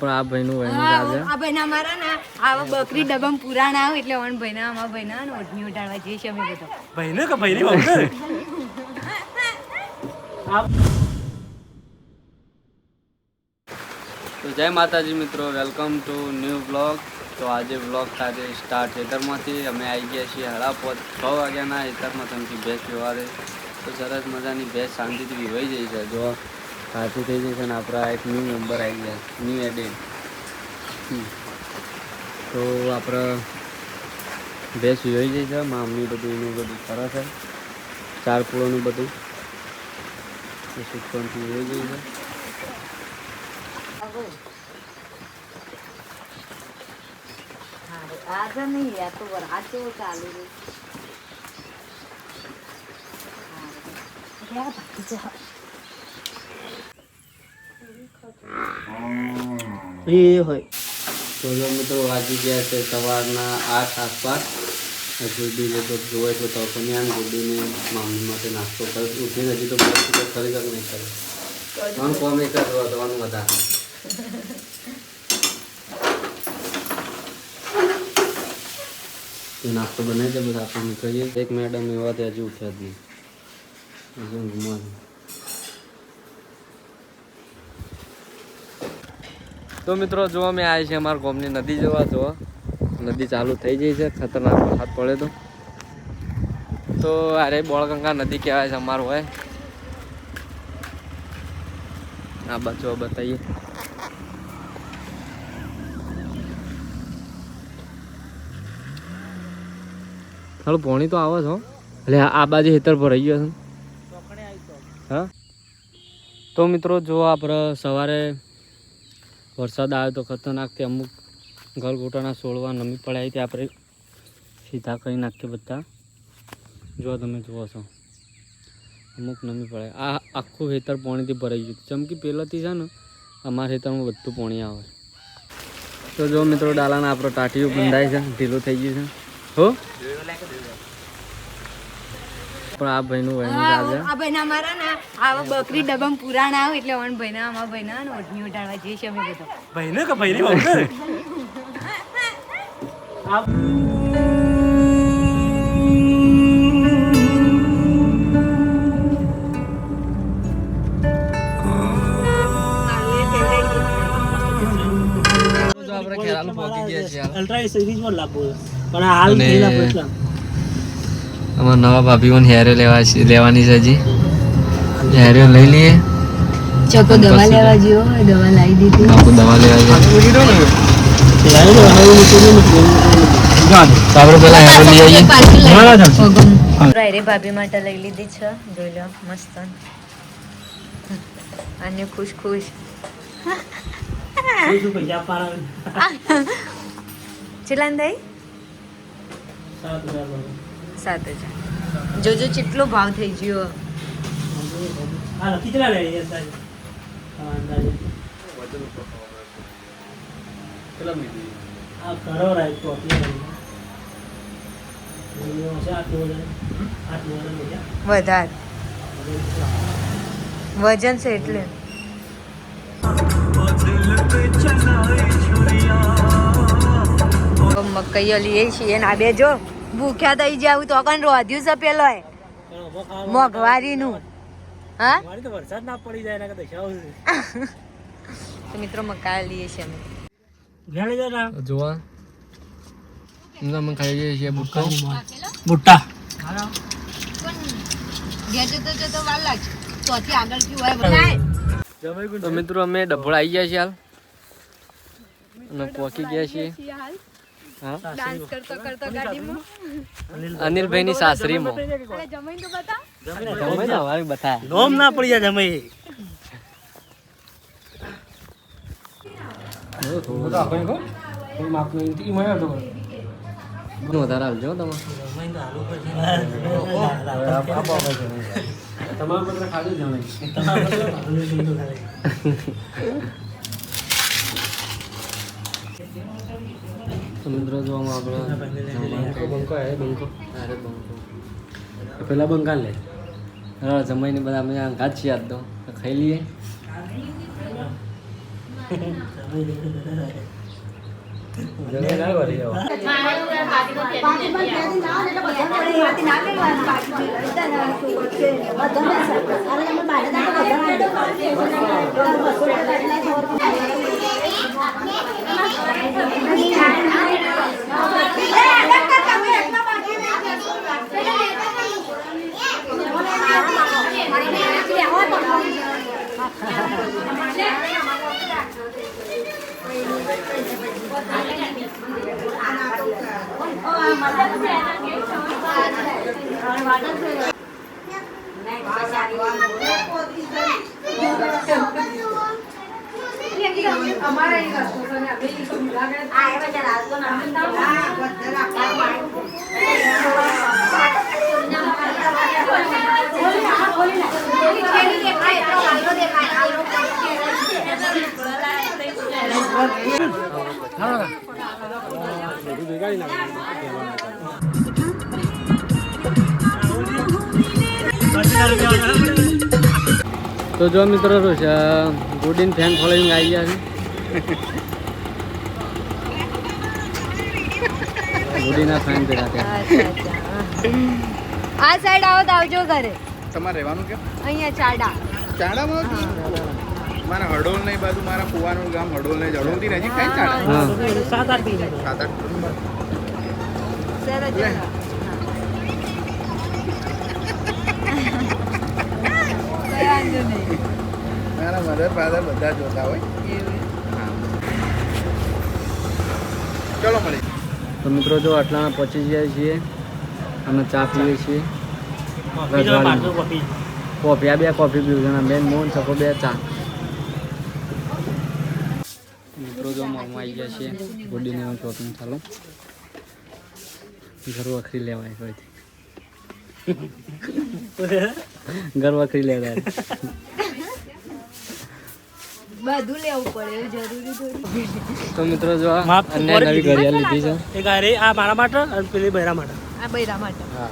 પણ આ ભાઈનું આ ભાઈના અમારા ના આવા બકરી ડબ્બામાં પુરાણા આવે એટલે ઓન ભાઈના અમારા ભાઈના ઓઢણી ઉડાડવા જઈએ છીએ અમે બધા ભાઈને કે ભાઈની વગર તો જય માતાજી મિત્રો, વેલકમ ટુ ન્યૂ બ્લોગ. તો આજે બ્લોગ સાથે સ્ટાર્ટ ખેતરમાંથી અમે આવી ગયા છીએ 6:30 વાગ્યાના ખેતરમાં તમથી ભેંસ પીવા દે. તો સરસ મજાની ભેંસ શાંતિથી પીવાઈ જાય છે. જો સાચું થઈ જશે ને આપણા એક ન્યૂ મેમ્બર આવી ગયા, ન્યૂ એડેડ. તો આપણે ભેંસ પીવાઈ જાય છે. મામની બધું એનું બધું સરસ છે, ચાર પૂળોનું બધું સુખપણથી પીવાઈ જાય છે. આજે નહીં યાર, તો વરસાદ જેવું ચાલુ હોય. તો મિત્રો વાગી ગયા છે સવારના 8 આસપાસ. ગુરડી જે તો જોવાય તો તડકોની આમ ગુરડીને મામલી માટે નાસ્તો કરી ઉઠીને હજી તો ખરી તક નહીં કરે. આમ કોમ એક કરવાનું વધારે નાસ્તો બનાવી છે. બધા આપણે નીકળીએ. એક મેડમ એવા તે હજી ઉઠ્યા જ નહીં. ઘુમવાનું. તો મિત્રો જોવા મેં આવી છે અમારા ગામની નદી જોવા. જોવા નદી ચાલુ થઈ જાય છે, ખતરનાક વરસાદ પડે તો અરે બોળગંગા નદી કહેવાય છે અમારું. હોય આ બચો બતાવીએ. થોડું પાણી તો આવે છે એટલે આ બાજુ ખેતર પર રહી ગયો છે. હા તો મિત્રો જો આપણે સવારે વરસાદ આવ્યો તો ખતરનાકથી અમુક ગલગોટાના છોડવા નમી પડ્યા તે આપણે સીધા કરી નાખીએ બધા. જો તમે જુઓ છો અમુક નમી પડે. આ આખું ખેતર પાણીથી ભરાઈ ગયું. ચમકી પહેલાંથી છે ને અમારા ખેતરમાં બધું પાણી આવે. તો જો મિત્રો ડાલાના આપણો ટાટીઓ બંધાય છે, ઢીલું થઈ ગયું છે. હો પણ આ ભાઈનું આ ભાઈના અમારા ના આવા બકરી ડબ્બામાં પુરાણા આવે એટલે ઓન ભાઈના અમારા ભાઈના ઓઢણી ઉડાડવા જઈએ છીએ અમે બધા ભાઈને કે ભાઈની વગર અમારા નવા ભાભીઓને હેરે લેવાની છે. હજી હેરે લઈ લઈએ. ચકો દવા લેવા ગયો, દવા લાવી દીધી. બાપુ દવા લેવા ગયા. આપણે પેલા હેરે લઈ આવીએ. હેરે ભાભી માટે લઈ લીધી છે. જોઈ લો મસ્ત અને ખુશ ખુશ. ચેટલા થઈ? 7,000. જોજો કેટલો ભાવ થઈ ગયો. વધારે વજન છે એટલે મકઈ લઈએ છીએ ને આ બે જો ભૂખ્યા થઈ જાવ તો કન રોધ્યું છે પેલો મોંઘવારી નું. હા વરસાદ ના પડી જાય તો મિત્રો મકાઈ લઈએ છીએ અમે. જોવા અમે ખાઈએ છીએ ભુટ્ટા. જતો વાર લાગશે તો આગળથી હોય. તો મિત્રો અમે ડભોળ આવી ગયા છીએ હાલ અને પહોંચી ગયા છીએ ડાન્સ કરતો કરતો ગાડીમાં અનિલભાઈ ની સાસરીમાં. જમાઈ તો બતા નોમ ના પડી જાય જમાઈ. વધારે આવજો તમે. મિત્રો જો આપણે પેલા બંકા લે જમાઈને બધા અમે ઘાત છીએ આજ તો ખાઈ લઈએ. તો જો મિત્રો ગુડીન ફેન ફોલોઈંગ આવી ગયા છે ગુડીના ફેન પેલા આ સાઈડ આવો તો આવજો ઘરે. તમારે રહેવાનું કેમ અહીંયા ચાડા ચાડામાં મારા હડોલ નહીં બાજુ મારા ફુવાનું ગામ હડોલ નહીં હડોલથી નજીક થાય ચાડા 7-8 સરસ વાંધો નહીં. મારા મધર ફાધર બધા જોતા હોય. ચલો મળી. તો મિત્રો જો આટલામાં પહોંચી ગયા છીએ અમે ચા પીએ છીએ કોફી આ બે કોફી પીવું છે બેન મોહન શકો બે ચા. મિત્રો જો મોમાં આવી ગયા છીએ ગુડીને ચોથું ચાલો ઘર વખરી લેવાય હોયથી ઘર વખરી લેવાય બધું લેવું પડે એવું જરૂરી થોડી. તો મિત્રો જો અન્ય નવી ઘડિયાળ લીધી છે એક આ મારા માટે અને પેલી બૈરા માટે. આ બૈરા માટે. હા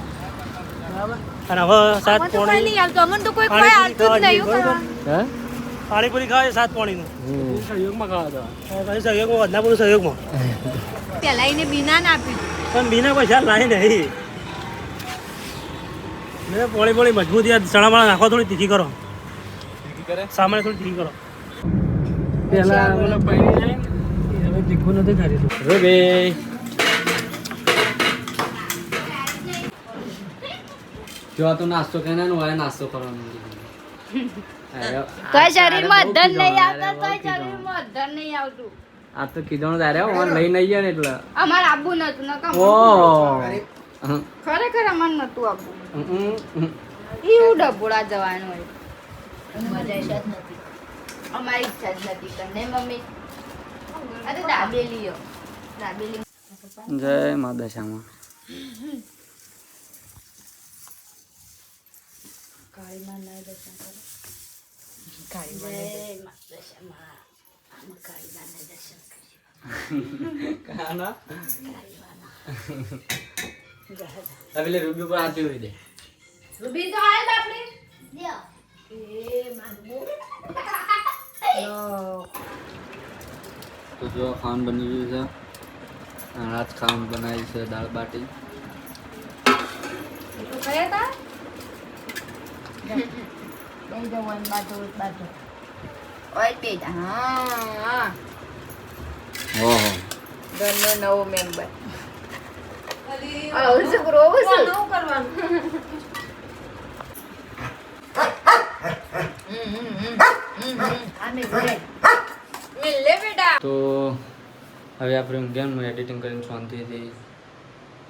અને હવે સાત અમને તો કોઈ પોણી નહીં આવતું. અમને તો કોઈ કોઈ આવતું જ નહીં. શું કરવાનું? હે પાણીપુરી ખાય સાત પોણીનું સહયોગમાં ખાવા પછી સહયોગમાં વધના પૂરું સહયોગમાં પેલા એને બીના ના આપ્યું. પણ બીના પૈસા લાય નહીં મેં પોણી મજબૂત યાર ચણાવાળા નાખો થોડી તીખી કરો સામાન્ય થોડી તીખી કરો પેલા ઓલા પૈણી જાય હવે તીખું નથી ખાતી રૂબે જો આ તો નાસ્તો કે ના હોય નાસ્તો કરવાનો તોય શરીરમાં અધર નહીં આવતા. તોય શરીરમાં અધર નહીં આવતું. આ તો કીધું તારે ઓન લઈને આવી ગયા ને એટલે અમારે આબુ નતું નકમ. ઓ ખરેખર અમારે નતું આબુ. એવું ડબોડા જવાનું હોય. મજા જ નથી. અમારી ઈચ્છા જ નથી કરને મમ્મી. આ તો દાબેલીઓ. દાબેલી. જય માતા શ્યામા. કાળીમાં ના દર્શન કરો. કાળીમાં માતા શ્યામા. કાળીમાં ના દર્શન કરીએ. કાના પેલે રૂબી ઉપર આતી હોય દે રૂબી તો હાલ આપણે લ્યો એ માનબો તો જો ખાવાનું બની ગયું છે અને આજ ખાવાનું બનાવી છે દાળ બાટી તો કયા તા દઈ દો વન બાટો ઓય પેજ હા ઓહો ઘરનો નવો મેમ્બર આવું શું કરવું શું કરવાનું તો હવે આપણે ઊંઘ્યાનું એડિટિંગ કરીને શાંતિથી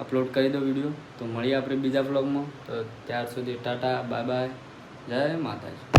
અપલોડ કરી દો વિડીયો તો મળીએ આપણે બીજા બ્લોગમાં તો ત્યાર સુધી ટાટા બાય બાય જય માતાજી.